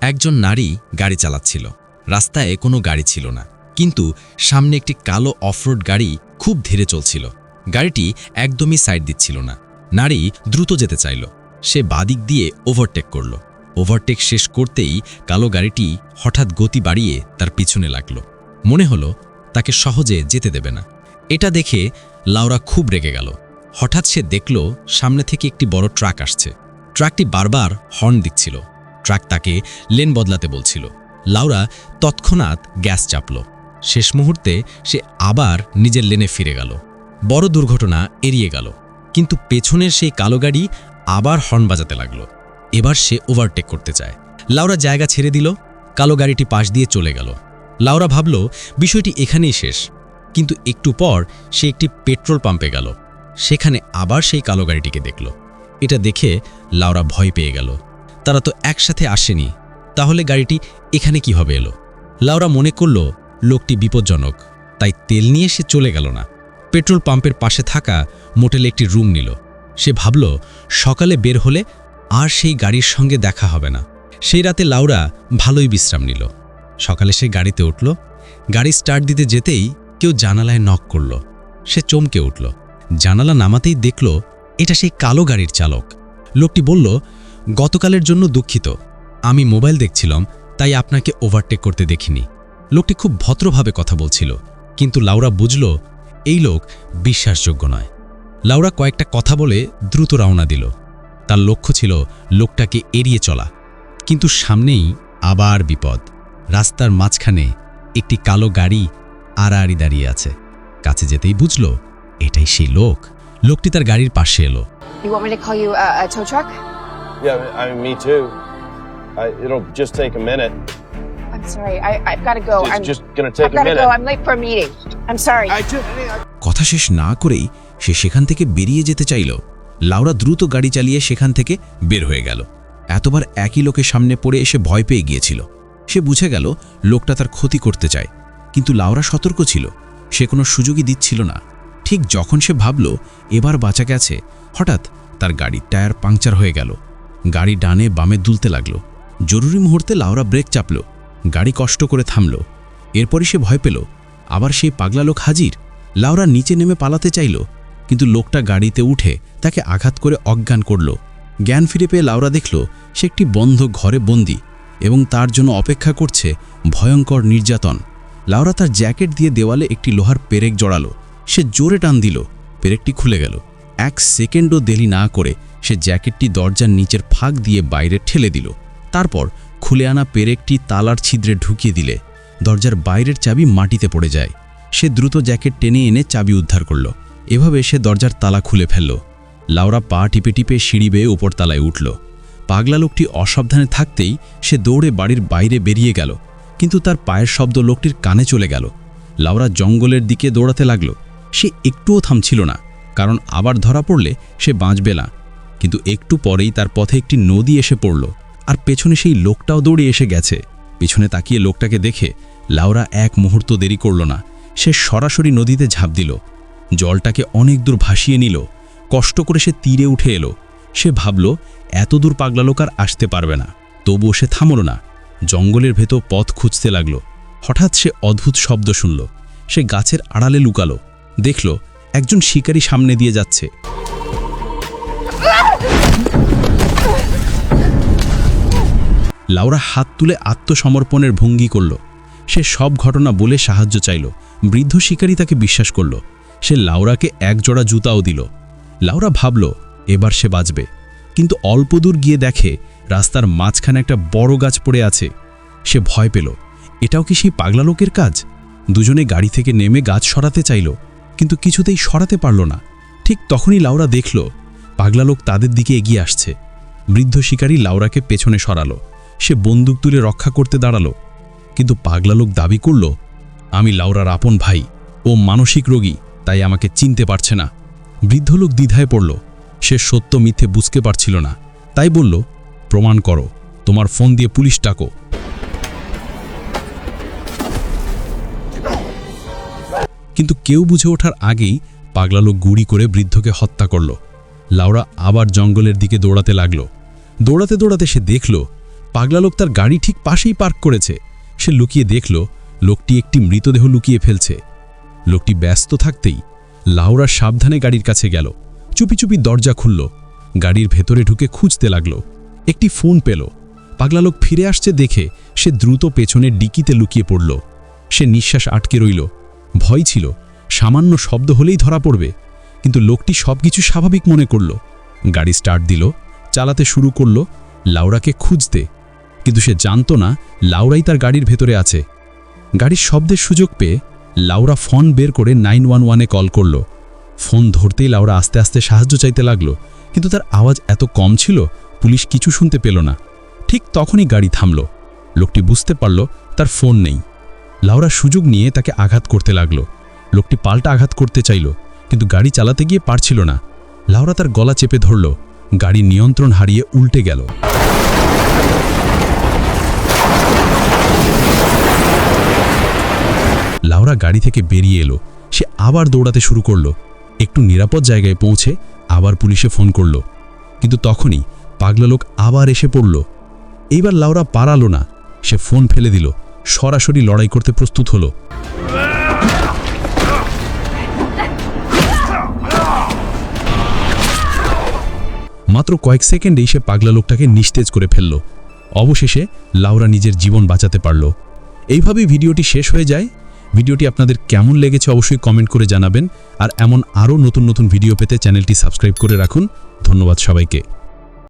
একজন নারী গাড়ি চালাচ্ছিল। রাস্তায় কোনো গাড়ি ছিল না, কিন্তু সামনে একটি কালো অফরোড গাড়ি খুব ধীরে চলছিল। গাড়িটি একদমই সাইড দিচ্ছিল না। নারী দ্রুত যেতে চাইল। সে বাদিক দিয়ে ওভারটেক করল। ওভারটেক শেষ করতেই কালো গাড়িটি হঠাৎ গতি বাড়িয়ে তার পিছনে লাগল। মনে হলো তাকে সহজে যেতে দেবে না। এটা দেখে লাউরা খুব রেগে গেল। হঠাৎ সে দেখল সামনে থেকে একটি বড় ট্রাক আসছে। ট্রাকটি বারবার হর্ন দিচ্ছিল। ট্রাক তাকে লেন বদলাতে বলছিল। লাউরা তৎক্ষণাৎ গ্যাস চাপল। শেষ মুহূর্তে সে আবার নিজের লেনে ফিরে গেল। বড় দুর্ঘটনা এড়িয়ে গেল, কিন্তু পেছনের সেই কালো গাড়ি আবার হর্ন বাজাতে লাগল। এবার সে ওভারটেক করতে চায়। লাউরা জায়গা ছেড়ে দিল। কালো গাড়িটি পাশ দিয়ে চলে গেল। লাউরা ভাবল বিষয়টি এখানেই শেষ, কিন্তু একটু পর সে একটি পেট্রোল পাম্পে গেল। সেখানে আবার সেই কালো গাড়িটিকে দেখল। এটা দেখে লাউরা ভয় পেয়ে গেল। তারা তো একসাথে আসেনি, তাহলে গাড়িটি এখানে কিভাবে এলো? লাউরা মনে করল লোকটি বিপজ্জনক, তাই তেল নিয়ে সে চলে গেল না। পেট্রোল পাম্পের পাশে থাকা মোটেলে একটি রুম নিল। সে ভাবল সকালে বের হলে আর সেই গাড়ির সঙ্গে দেখা হবে না। সেই রাতে লাউরা ভালোই বিশ্রাম নিল। সকালে সে গাড়িতে উঠল। গাড়ি স্টার্ট দিতে যেতেই কেউ জানালায় নক করল। সে চমকে উঠল। জানালা নামাতেই দেখল এটা সেই কালো গাড়ির চালক। লোকটি বলল, গতকালের জন্য দুঃখিত, আমি মোবাইল দেখছিলাম, তাই আপনাকে ওভারটেক করতে দেখিনি। লোকটি খুব ভদ্রভাবে কথা বলছিল, কিন্তু লাউরা বুঝল এই লোক বিশ্বাসযোগ্য নয়। লাউরা কয়েকটা কথা বলে দ্রুত রওনা দিল। তার লক্ষ্য ছিল লোকটাকে এড়িয়ে চলা, কিন্তু সামনেই আবার বিপদ। রাস্তার মাঝখানে একটি কালো গাড়ি আড়াআড়ি দাঁড়িয়ে আছে। কাছে যেতেই বুঝল এটাই সেই লোক। লোকটি তার গাড়ির পাশে এলো। You want me to call you a tow truck? Yeah, I mean, me too. It'll just take a minute. I'm sorry. I've got to go. It's I'm just gonna take I've a got to minute. go. I'm late for a meeting. I'm sorry. কথা শেষ না করেই সে সেখান থেকে বেরিয়ে যেতে চাইল। লাউরা দ্রুত গাড়ি চালিয়ে সেখান থেকে বের হয়ে গেল। এতবার একই লোকের সামনে পড়ে এসে ভয় পেয়ে গিয়েছিল। সে বুঝে গেল লোকটা তার ক্ষতি করতে চায়, কিন্তু লাউরা সতর্ক ছিল। সে কোনো সুযোগই দিচ্ছিল না। ঠিক যখন সে ভাবল এবার বাঁচা গেছে, হঠাৎ তার গাড়ির টায়ার পাংচার হয়ে গেল। গাড়ি ডানে বামে দুলতে লাগল। জরুরি মুহূর্তে লাউরা ব্রেক চাপল। গাড়ি কষ্ট করে থামল। এরপরই সে ভয় পেল আবার সেই পাগলা লোক হাজির। লাউরা নিচে নেমে পালাতে চাইল, কিন্তু লোকটা গাড়িতে উঠে তাকে আঘাত করে অজ্ঞান করল। জ্ঞান ফিরে পেয়ে লাউরা দেখল সে একটি বন্ধ ঘরে বন্দী এবং তার জন্য অপেক্ষা করছে ভয়ঙ্কর নির্যাতন। লাউরা তার জ্যাকেট দিয়ে দেওয়ালে একটি লোহার পেরেক জড়ালো। সে জোরে টান দিল, পেরেকটি খুলে গেল। 1 সেকেন্ডও দেরি না করে সে জ্যাকেটটি দরজার নিচের ফাঁক দিয়ে বাইরে ঠেলে দিল। তারপর খুলে আনা পেরেকটি তালার ছিদ্রে ঢুকিয়ে দিলে দরজার বাইরের চাবি মাটিতে পড়ে যায়। সে দ্রুত জ্যাকেট টেনে এনে চাবি উদ্ধার করল। এভাবে সে দরজার তালা খুলে ফেলল। লাউরা পা টিপে টিপে সিঁড়ি বেয়ে উপর তালায় উঠল। পাগলা লোকটি অসাবধানে থাকতেই সে দৌড়ে বাড়ির বাইরে বেরিয়ে গেল, কিন্তু তার পায়ের শব্দ লোকটির কানে চলে গেল। লাউরা জঙ্গলের দিকে দৌড়াতে লাগল। সে একটুও থামছিল না, কারণ আবার ধরা পড়লে সে বাঁচবে না। কিন্তু একটু পরেই তার পথে একটি নদী এসে পড়ল, আর পেছনে সেই লোকটাও দৌড়ে এসে গেছে। পিছনে তাকিয়ে লোকটাকে দেখে লাউরা এক মুহূর্ত দেরি করল না। সে সরাসরি নদীতে ঝাঁপ দিল। জলটাকে অনেক দূর ভাসিয়ে নিল। কষ্ট করে সে তীরে উঠে এলো। সে ভাবল এত দূর পাগলা লোক আর আসতে পারবে না। তবুও সে থামল না। জঙ্গলের ভেতর পথ খুঁজতে লাগল। হঠাৎ সে অদ্ভুত শব্দ শুনল। সে গাছের আড়ালে লুকালো। দেখল একজন শিকারী সামনে দিয়ে যাচ্ছে। লাউরা হাত তুলে আত্মসমর্পণের ভঙ্গি করল। সে সব ঘটনা বলে সাহায্য চাইল। বৃদ্ধ শিকারী তাকে বিশ্বাস করল। সে লাউরাকে এক জোড়া জুতাও দিল। লাউরা ভাবল এবার সে বাঁচবে, কিন্তু অল্প দূর গিয়ে দেখে রাস্তার মাঝখানে একটা বড় গাছ পড়ে আছে। সে ভয় পেল, এটাও কি সেই পাগলা লোকের কাজ? দুজনে গাড়ি থেকে নেমে গাছ সরাতে চাইল, কিন্তু কিছুতেই সরাতে পারল না। ঠিক তখনই লাউরা দেখল পাগলা লোক তাদের দিকে এগিয়ে আসছে। বৃদ্ধ শিকারী লাউরাকে পেছনে সরালো। সে বন্দুক তুলে রক্ষা করতে দাঁড়ালো, কিন্তু পাগলা লোক দাবি করল, আমি লাউরার আপন ভাই, ও মানসিক রোগী, তাই আমাকে চিনতে পারছে না। বৃদ্ধ লোক দ্বিধায় পড়ল। সে সত্য মিথ্যে বুঝতে পারছিল না, তাই বলল, প্রমাণ করো, তোমার ফোন দিয়ে পুলিশ ডাকো। কিন্তু কেউ বুঝে ওঠার আগেই পাগলা লোক গুলি করে বৃদ্ধকে হত্যা করল। লাউরা আবার জঙ্গলের দিকে দৌড়াতে লাগল। দৌড়াতে দৌড়াতে সে দেখল পাগলা লোক তার গাড়ি ঠিক পাশেই পার্ক করেছে। সে লুকিয়ে দেখল লোকটি একটি মৃতদেহ লুকিয়ে ফেলছে। লোকটি ব্যস্ত থাকতেই লাউরা সাবধানে গাড়ির কাছে গেল, চুপি চুপি দরজা খুলল, গাড়ির ভেতরে ঢুকে খুঁজতে লাগল। একটি ফোন পেল। পাগলা লোক ফিরে আসছে দেখে সে দ্রুত পেছনের ডিকিতে লুকিয়ে পড়ল। সে নিঃশ্বাস আটকে রইল। ভয় ছিল সামান্য শব্দ হলেই ধরা পড়বে, কিন্তু লোকটি সবকিছু স্বাভাবিক মনে করল। গাড়ি স্টার্ট দিল, চালাতে শুরু করল লাউরাকে খুঁজতে, কিন্তু সে জানত না লাউরাই তার গাড়ির ভেতরে আছে। গাড়ির শব্দের সুযোগ পেয়ে লাউরা ফোন বের করে 911-এ কল করল। ফোন ধরতেই লাউরা আস্তে আস্তে সাহায্য চাইতে লাগলো, কিন্তু তার আওয়াজ এত কম ছিল পুলিশ কিছু শুনতে পেল না। ঠিক তখনই গাড়ি থামল। লোকটি বুঝতে পারল তার ফোন নেই। লাউরা সুযোগ নিয়ে তাকে আঘাত করতে লাগলো। লোকটি পাল্টা আঘাত করতে চাইল, কিন্তু গাড়ি চালাতে গিয়ে পারছিল না। লাউরা তার গলা চেপে ধরল। গাড়ি নিয়ন্ত্রণ হারিয়ে উল্টে গেল। লাউরা গাড়ি থেকে বেরিয়ে এলো। সে আবার দৌড়াতে শুরু করলো। একটু নিরাপদ জায়গায় পৌঁছে আবার পুলিশে ফোন করল, কিন্তু তখনই পাগলা লোক আবার এসে পড়ল। এইবার লাউরা পারালো না। সে ফোন ফেলে দিল, সরাসরি লড়াই করতে প্রস্তুত হলো। মাত্র কয়েক সেকেন্ডেই সে পাগলা লোকটাকে নিস্তেজ করে ফেলল। অবশেষে লাউরা নিজের জীবন বাঁচাতে পারল। এইভাবেই ভিডিওটি শেষ হয়ে যায়। ভিডিওটি আপনাদের কেমন লেগেছে অবশ্যই কমেন্ট করে জানাবেন। আর এমন আরও নতুন নতুন ভিডিও পেতে চ্যানেলটি সাবস্ক্রাইব করে রাখুন। ধন্যবাদ সবাইকে।